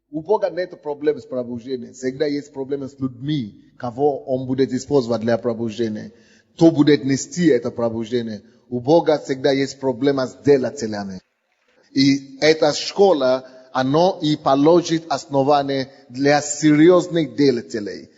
У Бога нет проблем с пробуждением. Всегда есть проблемы с людьми, кого Он будет использовать для пробуждения. Кто будет нести это пробуждение. У Бога всегда есть проблема с делателями. И эта школа, оно и положит основание для серьезных делателей.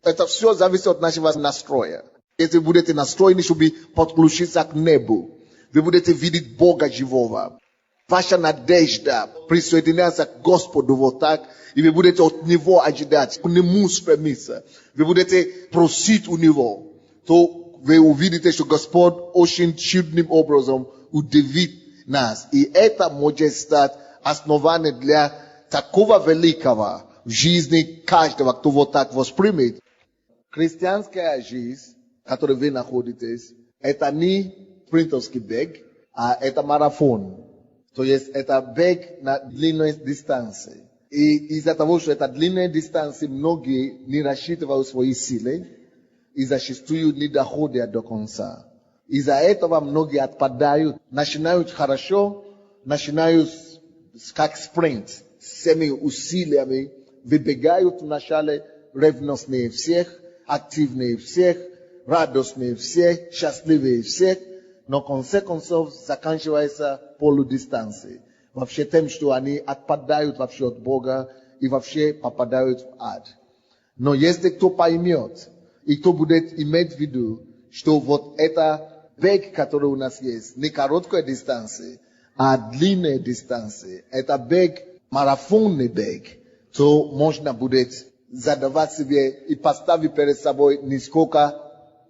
Это все зависит от нашего настроя. Если вы будете настроены, чтобы подключиться к небу, вы будете видеть Бога живого. Ваша надежда присоединяется к Господу вот так, и вы будете от Него ожидать, к Нему стремиться. Вы будете просить у Него, то вы увидите, что Господь очень чудным образом удивит нас. И это может стать основанием для такого великого в жизни каждого, кто вот так воспримет. Христианская жизнь, в которой вы находитесь, это не спринтерский бег, а это марафон. То есть это бег на длинной дистанции. И из-за того, что это длинная дистанция, многие не рассчитывают свои силы и зачастую не доходят до конца. Из-за этого многие отпадают, начинают хорошо, начинают как спринт, всеми усилиями, выбегают вначале ревностные всех, активные всех, радостные всех, счастливые всех, но в конце концов заканчивается полудистанцией. Вообще тем, что они отпадают вообще от Бога и вообще попадают в ад. Но если кто поймет, и кто будет иметь в виду, что вот это бег, который у нас есть, не короткая дистанция, а длинная дистанция, это бег, марафонный бег, то можно будет задавать себе и поставить перед собой несколько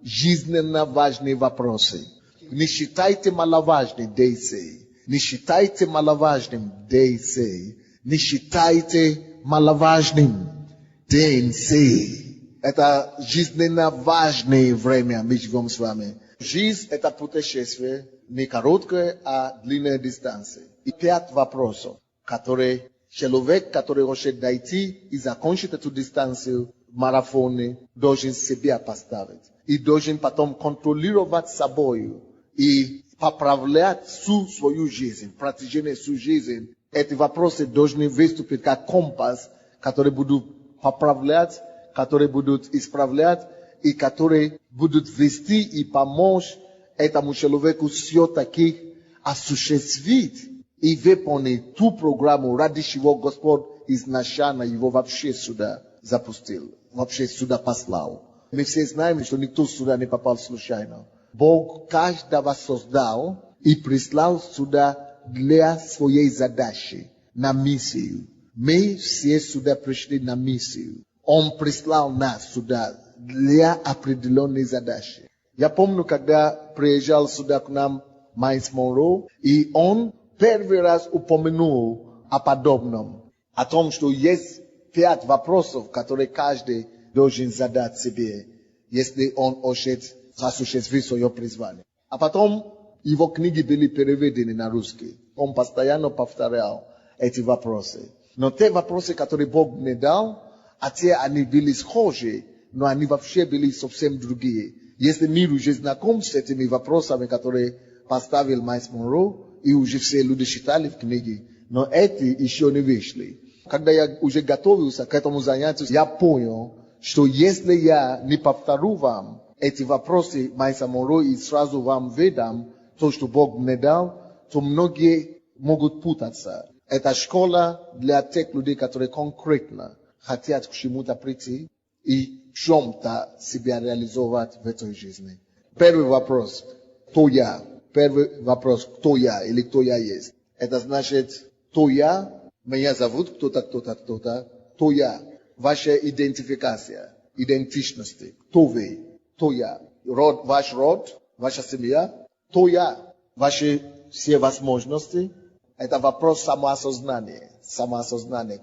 жизненно важные вопросы. Не считайте маловажным действий. Не считайте маловажным действий. Не считайте маловажным действий. Это жизненно важное время, мы живем с вами. Жизнь – это путешествие, не короткое, а длинная дистанция. И 5 вопросов, которые человек, который хочет дойти и закончить эту дистанцию в марафоне, должен себя поставить. И должен потом контролировать собой и поправлять всю свою жизнь, протяжении всю жизнь. Эти вопросы должны выступить как компас, которые будут поправлять, которые будут исправлять и которые будут вести и помочь этому человеку все-таки осуществить и выполнить ту программу, ради чего Господь изначально его вообще сюда запустил, вообще сюда послал. Мы все знаем, что никто сюда не попал случайно. Бог каждого создал и прислал сюда для своей задачи, на миссию. Мы все сюда пришли на миссию. Он прислал нас сюда для определенной задачи. Я помню, когда приезжал сюда к нам Майлз Монро, и он первый раз упомянул о подобном, о том, что есть 5 вопросов, которые каждый должен задать себе, если он хочет осуществить свое призвание. А потом его книги были переведены на русский. Он постоянно повторял эти вопросы. Но те вопросы, которые Бог мне дал, а те они были схожи, но они вообще были совсем другие. Если мир уже знаком с этими вопросами, которые поставил Майлз Монро, и уже все люди читали в книге, но эти еще не вышли. Когда я уже готовился к этому занятию, я понял, что если я не повторю вам эти вопросы Майлза Монро и сразу вам выдам то, что Бог мне дал, то многие могут путаться. Это школа для тех людей, которые конкретно хотят к чему-то прийти и в чем-то себя реализовать в этой жизни. Первый вопрос, кто я? Первый вопрос, кто я или кто я есть? Это значит, кто я, меня зовут кто-то, кто-то, кто-то, кто я? Ваша идентификация, идентичности, кто вы, кто я? Ваш род, ваша семья, кто я? Ваши все возможности. Это вопрос самоосознания,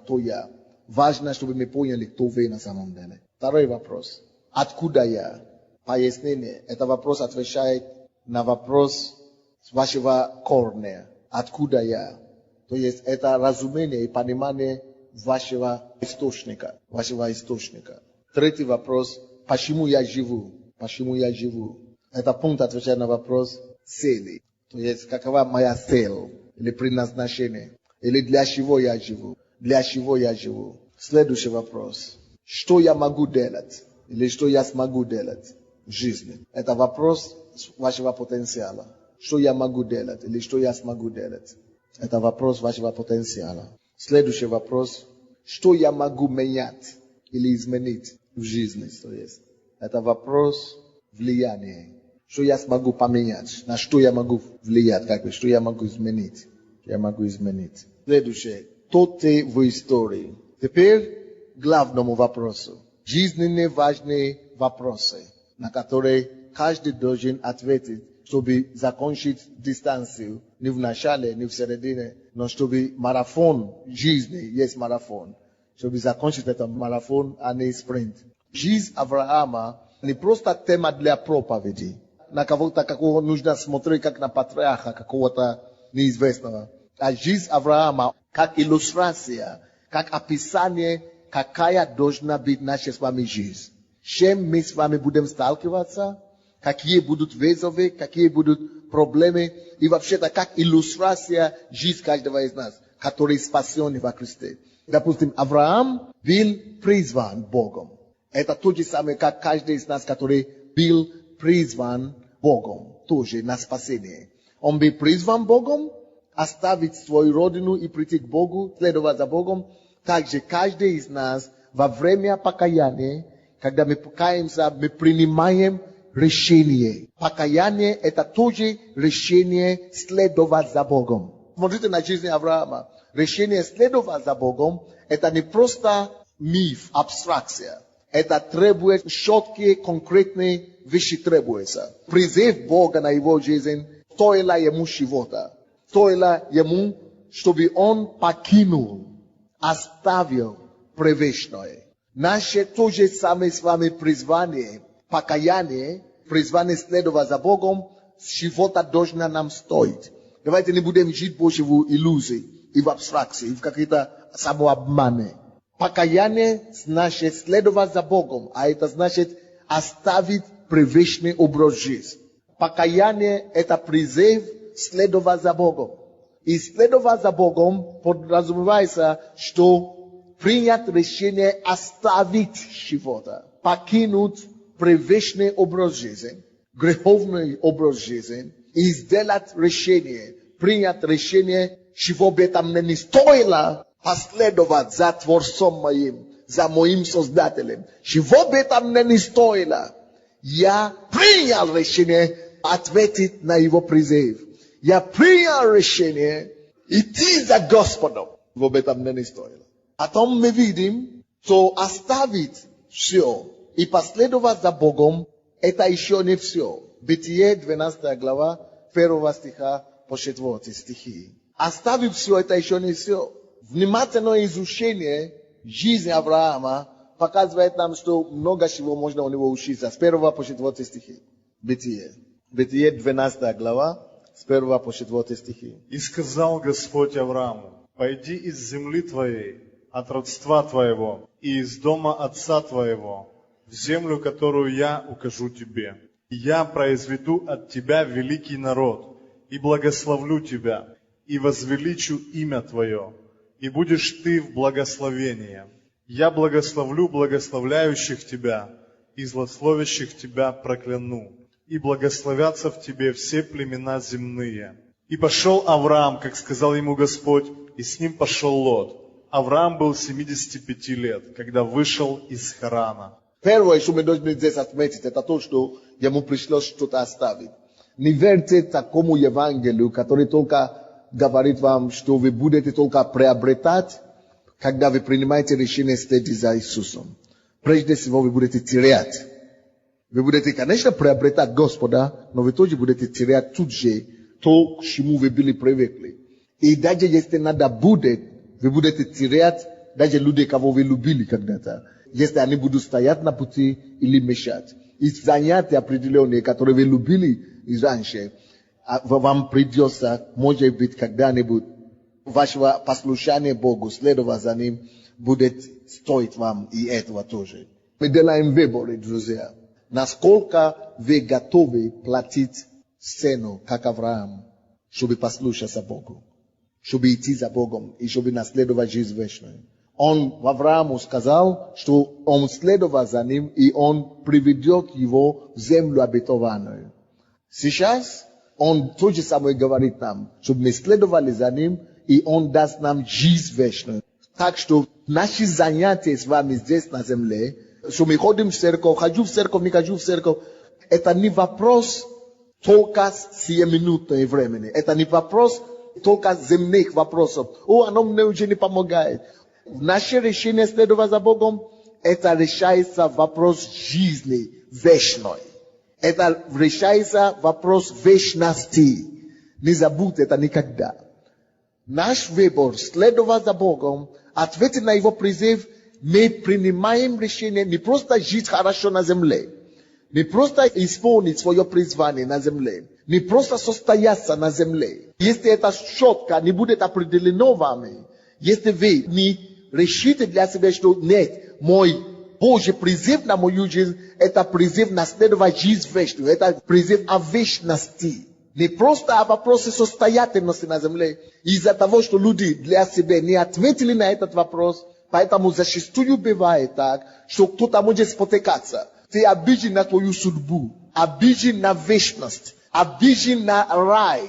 кто я? Важно, чтобы мы поняли, кто вы на самом деле. Второй вопрос. Откуда я? Пояснение. Это вопрос отвечает на вопрос вашего корня. Откуда я? То есть это разумение и понимание вашего источника. Третий вопрос. Почему я живу? Это пункт отвечает на вопрос цели. То есть какова моя цель или предназначение? Или для чего я живу? Для чего я живу? Следующий вопрос. Что я могу делать? Или что я смогу делать в жизни? Это вопрос вашего потенциала. Что я могу делать? Или что я смогу делать? Это вопрос вашего потенциала. Следующий вопрос. Что я могу менять или изменить в жизни? То есть, это вопрос влияния. Что я смогу поменять? На что я могу влиять? Что я могу изменить? Следующее. Кто ты в истории? Теперь к главному вопросу. Жизненно важные вопросы, на которые каждый должен ответить, чтобы закончить дистанцию. Не в начале, не в середине, но чтобы марафон жизни есть марафон. Чтобы закончить этот марафон, а не спринт. Жизнь Авраама не просто тема для проповеди. На кого-то, какого нужно смотреть, как на патриарха какого-то неизвестного. А жизнь Авраама как иллюстрация, как описание, какая должна быть наша с вами жизнь. Чем мы с вами будем сталкиваться, какие будут вызовы, какие будут проблемы. И вообще-то как иллюстрация жизни каждого из нас, который спасен во Христе. Допустим, Авраам был призван Богом. Это то же самое, как каждый из нас, который был призван Богом, тоже на спасение. Он был призван Богом, оставить свою родину и прийти к Богу, следовать за Богом. Также каждый из нас во время покаяния, когда мы покаемся, мы принимаем решение. Покаяние – это тоже решение следовать за Богом. Смотрите на жизнь Авраама. Решение следовать за Богом – это не просто миф, абстракция. Это требует четкие, конкретные вещи требуются. Призыв Бога на его жизнь стоило ему чего-то. Стоило ему, чтобы он покинул, оставил привычное. Наше то же самое с вами призвание, покаяние, призвание следовать за Богом, чего-то должно нам стоить. Давайте не будем жить больше в иллюзии и в абстракции, и в какие-то самообманы. Покаяние значит следовать за Богом, а это значит оставить привычный образ жизни. Покаяние – это призыв следовать за Богом. И следовать за Богом подразумевается, что принять решение оставить чего-то, покинуть привычный образ жизни, греховный образ жизни, и сделать решение, принять решение, чего бы там не стоило, последовать за Творцом моим, за моим Создателем. Чего бы там не стоило, я принял решение ответить на его призыв. Я принял решение идти за Господом. Чего бы там не стоило. Потом мы видим, что оставить все и последовать за Богом, это еще не все. Бытие 12 глава, 1 стиха по 4 стихи. Оставить все, это еще не все. Внимательное изучение жизни Авраама показывает нам, что много чего можно у него учиться. С 1 по 4 стихи. Бытие 12 глава, с 1 по 4 стихи. «И сказал Господь Аврааму, пойди из земли твоей, от родства твоего, и из дома отца твоего, в землю, которую я укажу тебе. И я произведу от тебя великий народ, и благословлю тебя, и возвеличу имя твое, и будешь ты в благословении. Я благословлю благословляющих тебя, и злословящих тебя прокляну, и благословятся в тебе все племена земные». И пошел Авраам, как сказал ему Господь, и с ним пошел Лот. Авраам был 75 лет, когда вышел из Харана. Первое, что мы должны здесь отметить, это то, что ему пришлось что-то оставить. Не верьте такому Евангелию, который только говорит вам, что вы будете только приобретать, когда вы принимаете решение следить за Иисусом. Прежде всего, вы будете терять. Вы будете, конечно, приобретать Господа, но вы тоже будете терять тут же то, к чему вы были привыкли. И даже если надо будет, вы будете терять даже людей, кого вы любили когда-то. Если они будут стоять на пути или мешать. И занятия определенные, которые вы любили раньше, вам придется, может быть, когда-нибудь, вашего послушания Богу, следовать за Ним, будет стоить вам и этого тоже. Мы делаем выборы, друзья. Насколько вы готовы платить цену, как Авраам, чтобы послушаться Богу? чтобы идти за Богом и чтобы наследовать жизнь вечную. Он Аврааму сказал, что он следовал за ним, и он приведет его в землю обетованную. Сейчас он то же самое говорит нам, чтобы мы следовали за ним, и он даст нам жизнь вечную. Так что наши занятия с вами здесь на земле, что мы ходим в церковь, хожу в церковь, не хожу в церковь, это не вопрос только сиюминутного времени. Это не вопрос только земных вопросов. Оно мне уже не помогает. Наше решение следовать за Богом, это решается вопрос жизни вечной. Это решается вопрос вечности. Не забудь это никогда. Наш выбор следовать за Богом, ответить на Его призыв, мы принимаем решение не просто жить хорошо на земле, не просто исполнить свое призвание на земле, не просто состояться на земле. Если это четко не будет определено вами, если вы не решите для себя, что нет, мой Божий призыв на мою жизнь, это призыв наследовать жизнь вечную, это призыв о вечности. Не просто о вопросе состоятельности на земле. Из-за того, что люди для себя не ответили на этот вопрос, поэтому зачастую бывает так, что кто-то может спотыкаться. Ты обижен на твою судьбу, обижен на вечность, обижен на рай,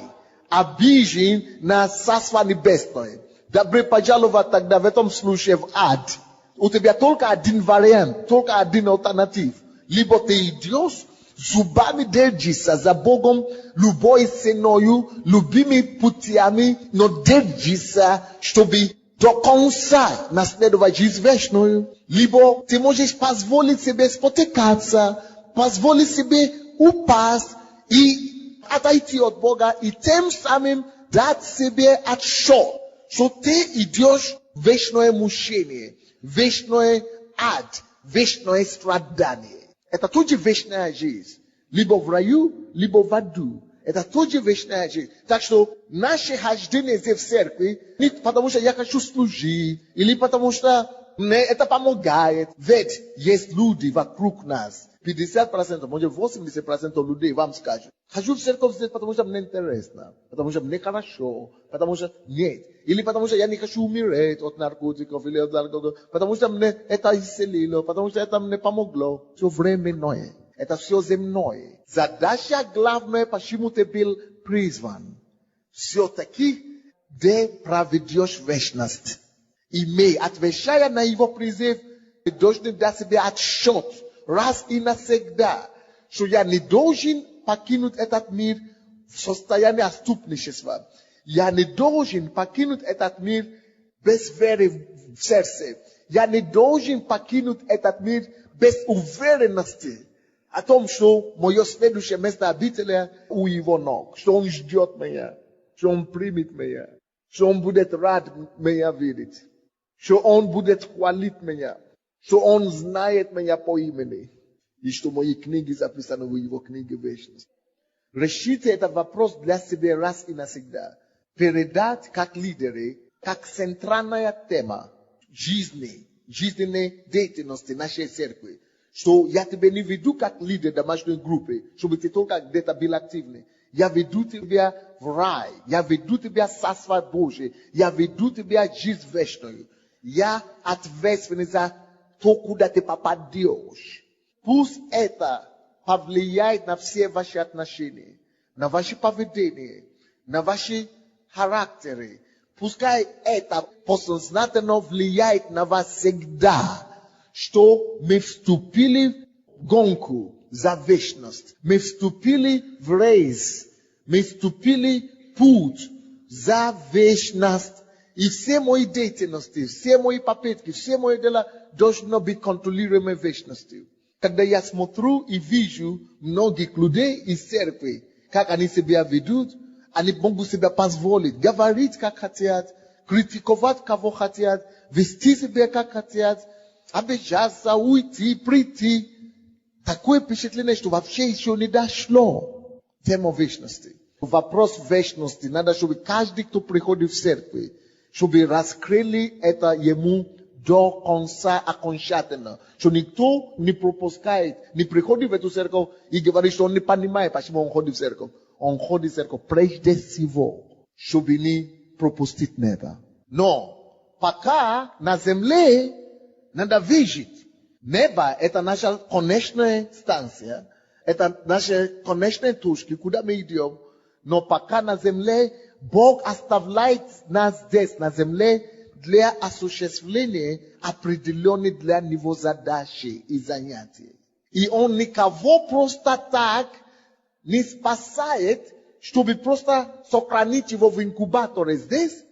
обижен на Царство Небесное. Добрый пожаловать тогда в этом случае в ад. У тебя только один вариант, только один альтернатив. Либо ты идешь, зубами держишься за Богом, любой ценою, любыми путями, но держишься, чтобы до конца наследовать жизнь вечную. Либо ты можешь позволить себе спотыкаться, позволить себе упасть и отойти от Бога, и тем самым дать себе отсчет, что ты идешь в вечное мучение, вечное ад, вечное страдание. Это тоже вечная жизнь. Либо в раю, либо в аду. Это тоже вечная жизнь. Так что наше хождение здесь в церкви не потому, что я хочу служить, или потому, что мне это помогает. Ведь есть люди вокруг нас. 50%, может 80% людей вам скажут: хожу в церковь здесь, потому что мне интересно, потому что мне хорошо, потому что нет. Или потому что я не хочу умереть от наркотиков, или от алкоголя, потому что мне это исцелило, потому что это мне помогло. Все временное. Это все земное. Задача главная, почему ты был призван, все-таки ты проведешь вечность. И мы, отвечая на его призыв, должны дать себе отсчет раз и навсегда, что я не должен покинуть этот мир в состоянии отступничества. Я не должен покинуть этот мир без веры в сердце. Я не должен покинуть этот мир без уверенности о том, что мое следующее место обитания у его ног, что он ждет меня, что он примет меня, что он будет рад меня видеть, что он будет хвалить меня, что он знает меня по имени, и что мои книги записаны в его книге вечности. Решите этот вопрос для себя раз и навсегда. Передать как лидеры, как центральная тема жизненной деятельности нашей церкви. Что я тебя не веду как лидер домашней группы, чтобы ты только где-то был активный. Я веду тебя в рай, я веду тебя в Царство Божие, я веду тебя в жизнь вечную. Я ответственен за то, куда ты попадешь. Пусть это повлияет на все ваши отношения, на ваше поведение, на ваши характеры. Пускай это подсознательно влияет на вас всегда, что мы вступили в гонку за вечность. Мы вступили в рейс. Мы вступили в путь за вечность. И все мои деятельности, все мои попытки, все мои дела должны быть контролируемы вечностью. Когда я смотрю и вижу многих людей из церкви, как они себя ведут, они могут себе позволить говорить, как хотят, критиковать, кого хотят, вести себя, как хотят, обижаться, уйти, прийти. Такое впечатление, что вообще еще не дошло тема вечности. Вопрос вечности надо, чтобы каждый, кто приходит в церковь, чтобы раскрыли это ему до конца окончательно. Что никто не пропускает, не приходит в эту церковь и говорит, что он не понимает, почему он ходит в церковь. Он ходит в церковь прежде всего, чтобы не пропустить небо. Но пока на земле надо выжить. Небо – это наша конечная станция, это наши конечные точки, куда мы идем. Но пока на земле Бог оставляет нас здесь, на земле, для осуществления определенной для него задачи и занятий. И Он никого просто так не спасает, чтобы просто сохранить его в инкубаторе здесь,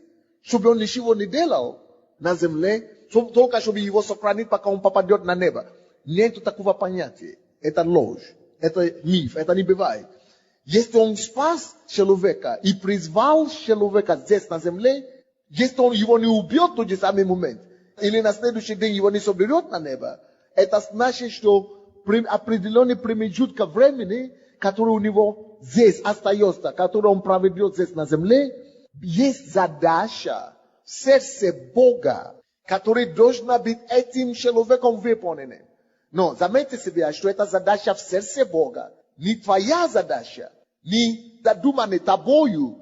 чтобы он ничего не делал на земле, только чтобы его сохранить, пока он попадет на небо. Нет такого понятия. Это ложь, это миф, это не бывает. Если он спас человека и призвал человека здесь на земле, если он его не убьет в тот же самый момент, или на следующий день его не соберет на небо, это значит, что определенный промежуток времени, который у него здесь остается, который он проведет здесь на земле, есть задача в сердце Бога, которая должна быть этим человеком выполнена. Но заметьте себе, что это задача в сердце Бога. Не твоя задача, не задуманная тобою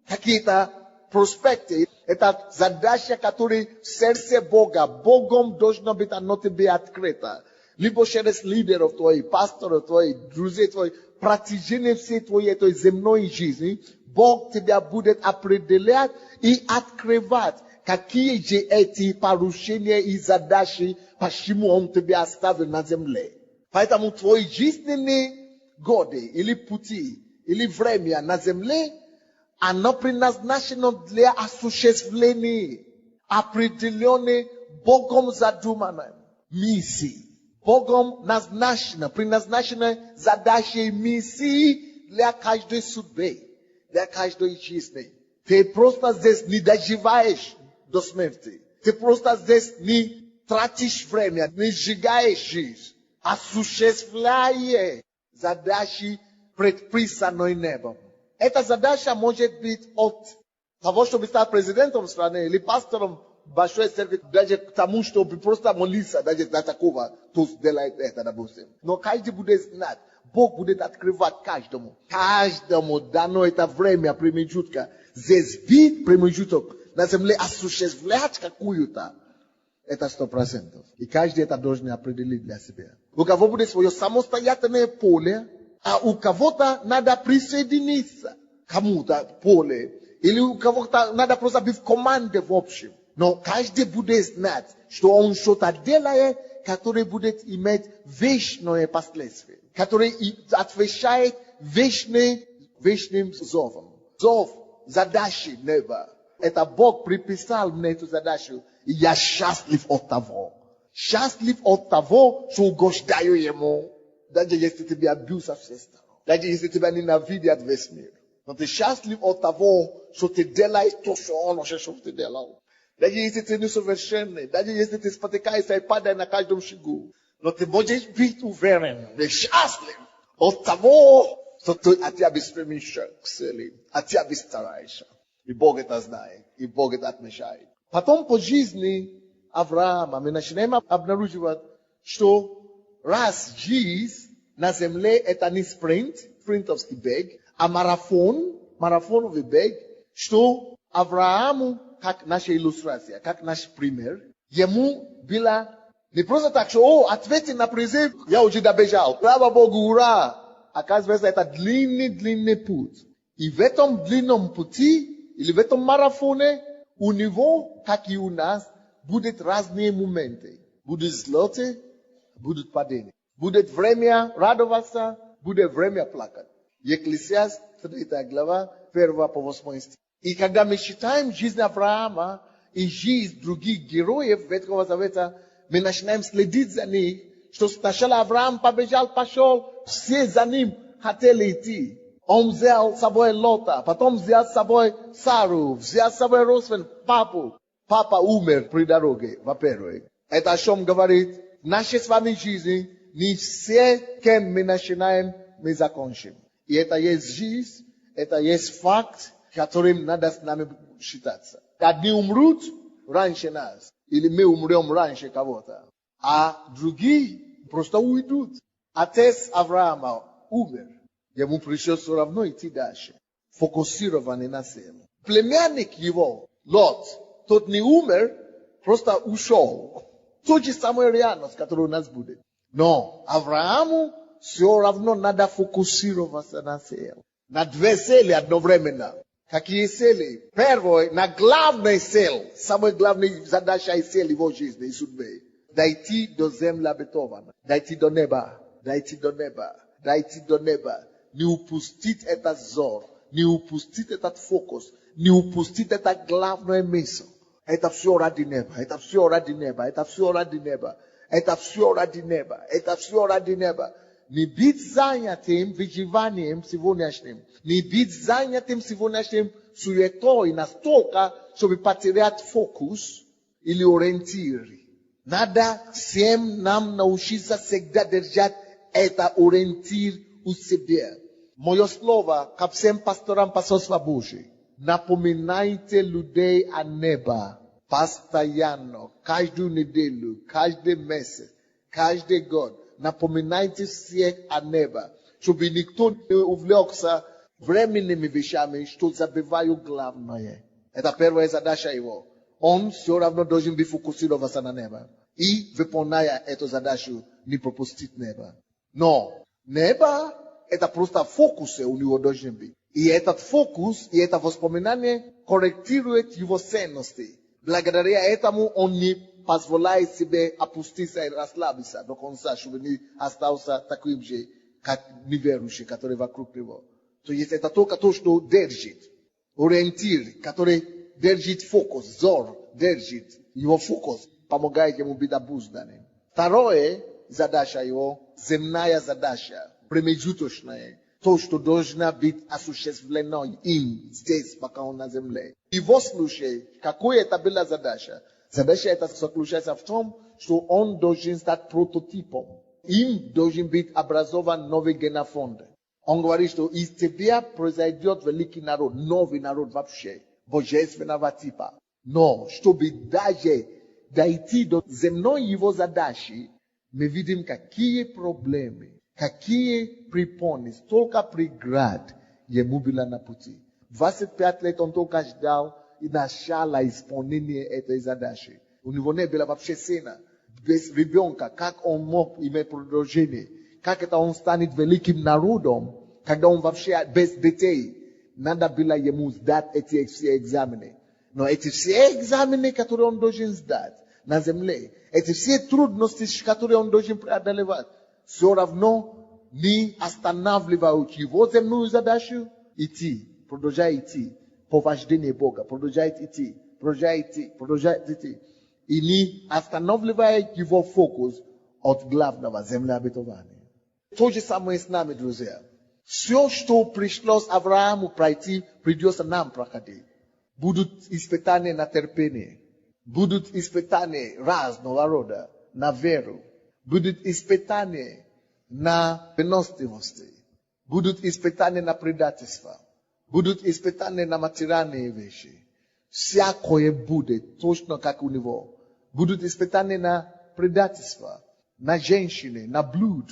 какие-то проспекты. Это задача, которая в сердце Бога. Богом должна быть оно тебе открыто. Либо через лидеров твоих, пасторов твоих, друзей твоих, протяжение всей твоей этой земной жизни, Бог тебя будет определять и открывать, какие же эти поручения и задачи, почему Он тебя оставил на земле. Поэтому твои жизненные годы или пути, или время на земле, оно предназначено для осуществления определенной Богом задуманной миссии. Богом предназначена задача и миссии для каждой судьбы, для каждой жизни. Ты просто здесь не доживаешь до смерти. Ты просто здесь не тратишь время, не сжигаешь жизнь, осуществляя задачи, предписанной небом. Эта задача может быть от того, чтобы стать президентом страны или пастором большой церкви, даже к тому, чтобы просто молиться, даже для такого, кто сделает это, допустим. Но каждый будет знать, Бог будет открывать каждому дано это время, промежутка. Здесь вид промежуток на земле осуществлять какую-то. Это 100%. И каждый это должен определить для себя. У кого будет свое самостоятельное поле, а у кого-то надо присоединиться к кому-то поле. Или у кого-то надо просто быть в команде в общем. Но каждый будет знать, что он что-то делает, которое будет иметь вечное последствие. Которое отвечает вечным зовом. Зов задачи неба. Это Бог приписал мне эту задачу. И я счастлив от того. Счастлив от того, что угождаю Ему. Даже если тебя бьют со всех сторон. Даже если тебя ненавидят весь мир. Но ты счастлив от того, что ты делаешь то, что Он уже что ты делал. Даже если ты несовершенный, даже если ты спотыкаешься и падаешь на каждом шагу. Но ты можешь быть уверен, ты счастлив от того, что ты от тебя стремишься к цели, от тебя стараешься. И Бог это знает, и Бог это отмечает. Потом по жизни Авраама мы начинаем обнаруживать, что раз жизнь на земле это не спринтовский бег, а марафоновый бег, что Аврааму, как наша иллюстрация, как наш пример, ему было не просто так, что, ответьте на призыв, я уже добежал. Слава Богу, ура! Оказывается, это длинный путь. И в этом длинном пути, или в этом марафоне, у него, как и у нас, будут разные моменты. Будут взлеты, будут падения. Будет время радоваться, будет время плакать. Екклесиаст, 3 глава, 1 по 8 стих. И когда мы считаем жизнь Авраама и жизнь других героев Ветхого Завета, мы начинаем следить за них, что сначала Авраам побежал, пошел, все за ним хотели идти. Он взял с собой Лота, потом взял с собой Сару, взял с собой родственников, папу. Папа умер при дороге, во-первых. Это о чем говорит, в нашей с вами жизни не все, кем мы начинаем, мы закончим. И это есть жизнь, это есть факт, которым надо с нами считаться. Одни умрут раньше нас, или мы умрем раньше кого-то, а другие просто уйдут. Отец Авраама умер, ему пришлось все равно идти дальше, фокусированный на цели. Племянник его, Лот, тот не умер, просто ушел. То же самое реальность, которая у нас будет. Но Аврааму все равно надо фокусироваться на цели. На две цели одновременно. Какие цели? Первое, на главной цель. Самая главная задача и цель его жизни и судьбы. Дойти до земли обетованной. Дойти до неба. Дойти до неба. Дойти до неба. Не упустить этот взор. Не упустить этот фокус. Не упустить это главное мысль. Это все ради неба. Это все ради неба. Это все ради неба. Это все ради неба. Это все ради неба. Не быть занятым выживанием сегодняшним. Не быть занятым сегодняшним суетой настолько, чтобы потерять фокус или ориентир. Надо всем нам научиться всегда держать это ориентир у себя. Мое слово ко всем пасторам Посольства Божьего. Напоминайте людей о небе постоянно, каждую неделю, каждый месяц, каждый год. Напоминайте всех о небе, чтобы никто не увлекся временными вещами, что забывают главное. Это первая задача его. Он все равно должен быть фокусироваться на небе. И, выполняя эту задачу, не пропустить небо. Но небо – это просто фокус у него должен быть. И этот фокус, и это воспоминание корректирует его ценности. Благодаря этому он не позволяет себе опуститься и расслабиться до конца, чтобы не остался таким же, как неверующий, который вокруг него. То есть это только то, что держит. Ориентир, который держит фокус, взор держит его фокус, помогает ему быть обузданным. Второе задача его, земная задача, промежуточная. То, что должно быть осуществлено им здесь, пока он на земле. В его случае, какая это была задача? Задача это заключается в том, что он должен стать прототипом. Им должен быть образован новый генофонд. Он говорит, что из тебя произойдет великий народ, новый народ вообще, божественного типа. Но, чтобы даже дойти до земной его задачи, мы видим, какие проблемы, какие препоны, столько преград ему было на пути. 25 лет он только ждал и начало исполнения этой задачи. У него не было вообще сына. Без ребенка, как он мог иметь продолжение, как это он станет великим народом, когда он вообще без детей. Надо было ему сдать эти все экзамены. Но эти все экзамены, которые он должен сдать на земле, эти все трудности, которые он должен преодолевать, все равно не останавливают его земную задачу идти, продолжать идти по вождению Бога, продолжать идти, продолжать идти. И не останавливает его фокус от главного земли обетования. То же самое с нами, друзья. Все, что пришлось Аврааму пройти, придется нам проходить. Будут испытания на терпение. Будут испытания разного рода на веру. Будут испытания на выносливости. Будут испытания на предательство. Будут испытания на материальные вещи. Всякое будет точно как у него. Будут испытания на предательство, на женщины, на блуд,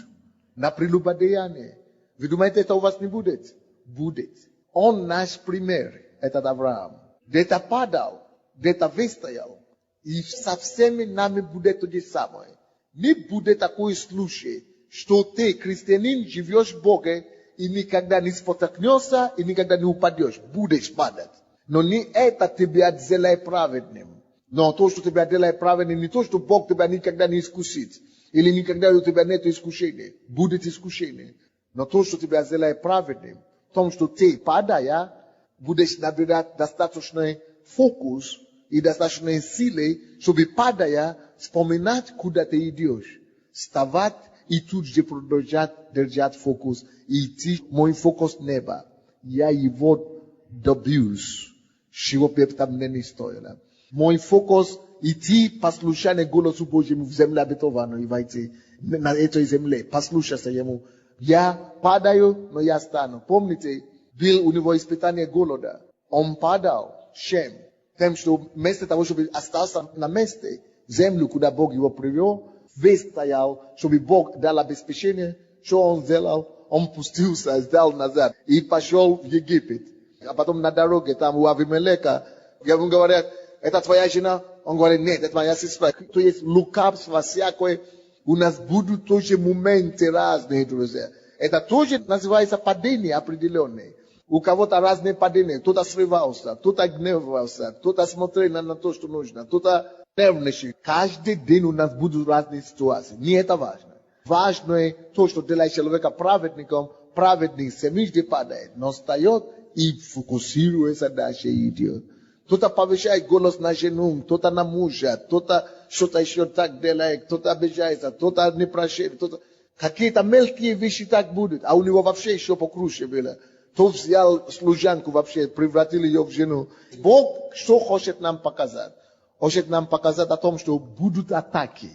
на прелюбодеяние. Вы думаете, это у вас не будет? Будет. Он наш пример, этот Авраам. Где-то падал, где-то выстоял. И со всеми нами будет то же самое. Не будет такой случай, что ты, христианин, живешь в Боге и никогда не спотыкнешься и никогда не упадешь. Будешь падать. Но не это тебя делает праведным. Но то, что тебя делает праведным, не то, что Бог тебя никогда не искусит. Или никогда у тебя нет искушения. Будет искушение. Но то, что тебя делает праведным, в том, что ты, падая, будешь набирать достаточный фокус и достаточные силы, чтобы, падая, вспоминать, куда ты идешь. Вставать и тут же продолжать держать фокус. И идти, мой фокус неба. Я его добьюсь. Чего бы там не стоило. Мой фокус идти послушание голосу Божьему в земле обетованной и войти на этой земле. Послушаться ему. Я падаю, но я стану. Помните, был у него испытание голода. Он падал, Шем. Тем, что вместо того, чтобы остался на месте, землю, куда Бог его привел, выстоял, чтобы Бог дал обеспечение, что он сделал? Он пустился, сдал назад и пошел в Египет. А потом на дороге, там у Авимелека, ему говорят, это твоя жена? Он говорит, нет, это моя сестра. То есть лукавство всякое. У нас будут тоже моменты разные, друзья. Это тоже называется падение определенное. У кого-то разные падения. Кто-то срывался, кто-то гневался, кто-то смотрел на то, что нужно, кто-то нервничает. Каждый день у нас будут разные ситуации. Не это важно. Важно то, что делает человека праведником. Праведник семижды падает, но встает и фокусируется дальше и идет. Кто-то повышает голос на жену, кто-то на мужа, кто-то что-то еще так делает, кто-то обижается, кто-то не прощает, кто-то... Какие-то мелкие вещи так будут, а у него вообще еще покруче было. Кто взял служанку вообще, превратил ее в жену. Бог что хочет нам показать? Хочет нам показать о том, что будут атаки.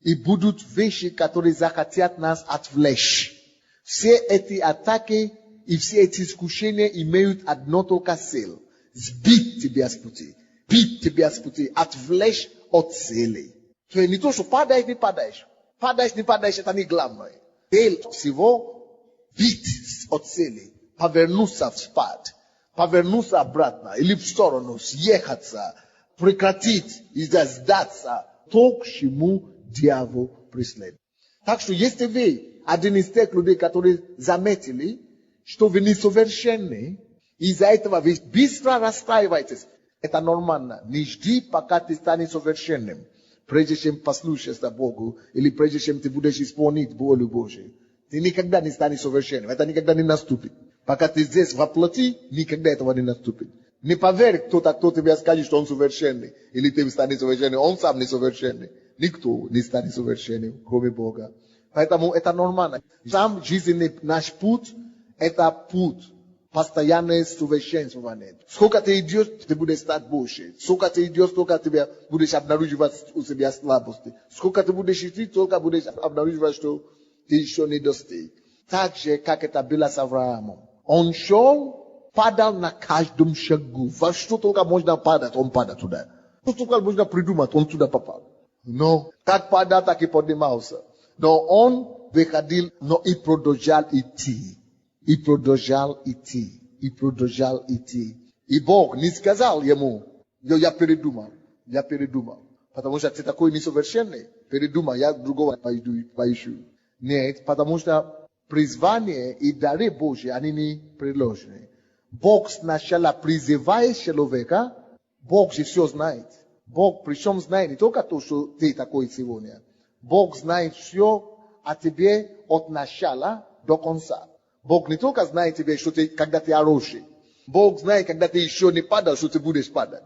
И будут вещи, которые захотят нас отвлечь. Все эти атаки и все эти искушения имеют одно только цель. Сбить тебя с пути. Бить тебя с пути. Отвлечь от цели. То есть не то, что падаешь, не падаешь. Падаешь, не падаешь, это не главное. Цель всего бить от цели. Повернуться вспад. Повернуться обратно. Или в сторону. Съехаться. Прекратить. И сдаться. То, к чему дьявол преследует. Так что если вы один из тех людей, которые заметили, что вы несовершенны, из-за этого вы быстро расстраиваетесь. Это нормально. Не жди, пока ты станешь совершенным. Прежде чем послушаться Богу, или прежде чем ты будешь исполнить волю Божию. Ты никогда не станешь совершенным. Это никогда не наступит. Пока ты здесь воплоти, никогда этого не наступит. Не поверь кто-то, кто тебе скажет, что он совершенный. Или ты станешь совершенным. Он сам не совершенный. Никто не станет совершенным, кроме Бога. Поэтому это нормально. Сам жизненный наш путь, это путь. Постоянное совершенствование. Сколько ты идешь, ты будешь стать больше. Сколько ты идешь, столько ты будешь обнаруживать у себя слабости. Сколько ты будешь идти, столько будешь обнаруживать, что ты еще не достиг. Так же, как это было с Авраамом. Он шел, падал на каждом шагу. Во что только можно падать, он падал туда. Что только можно придумать, он туда попал. Но, как падал, так и поднимался. Но он выходил, но и продолжал идти. И продолжал идти. И продолжал идти. И Бог не сказал ему, я передумал. Я передумал. Потому что ты такой несовершенный. Передумал, я другого поищу. Нет, потому что призвание и дары Божьи, они не приложены. Бог сначала призывает человека, Бог же все знает. Бог причем знает не только то, что ты такой сегодня. Бог знает все о тебе от начала до конца. Бог не только знает тебе, что ты, когда ты хороший. Бог знает, когда ты еще не падал, что ты будешь падать.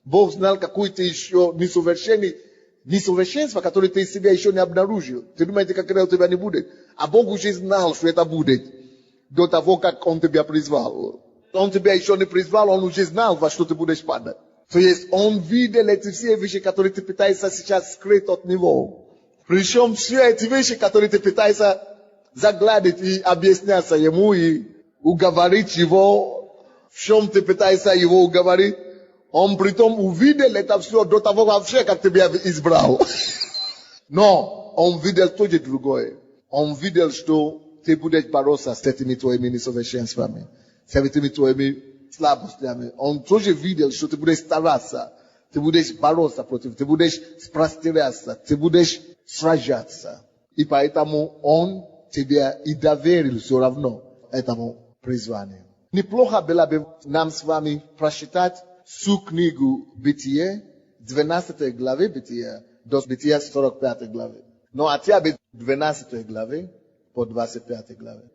Бог знал, какой ты еще несовершенный, несовершенство, которое ты из себя еще не обнаружил. Ты думаете, как это у тебя не будет. А Бог уже знал, что это будет до того, как Он тебя призвал. Он тебя еще не призвал, Он уже знал, во что ты будешь падать. То есть Он видел эти все вещи, которые ты пытаешься сейчас скрыть от Него. Причем все эти вещи, которые ты пытаешься загладить и объясняться Ему, и уговорить Его, в чем ты пытаешься Его уговорить. Он притом увидел это все до того вообще, как тебя избрал. Но Он видел тоже другое. Он видел, что ты будешь бороться с этими твоими несовершенствами, с этими твоими слабостями. Он тоже видел, что ты будешь стараться, ты будешь бороться против, ты будешь сопротивляться, ты будешь сражаться. И поэтому Он тебя и доверил все равно этому призванию. Неплохо было бы нам с вами прочитать всю книгу Бытие, 12 главы Бытия, до Бытия 45 главы. Но хотя бы 12 главы по 25 главы.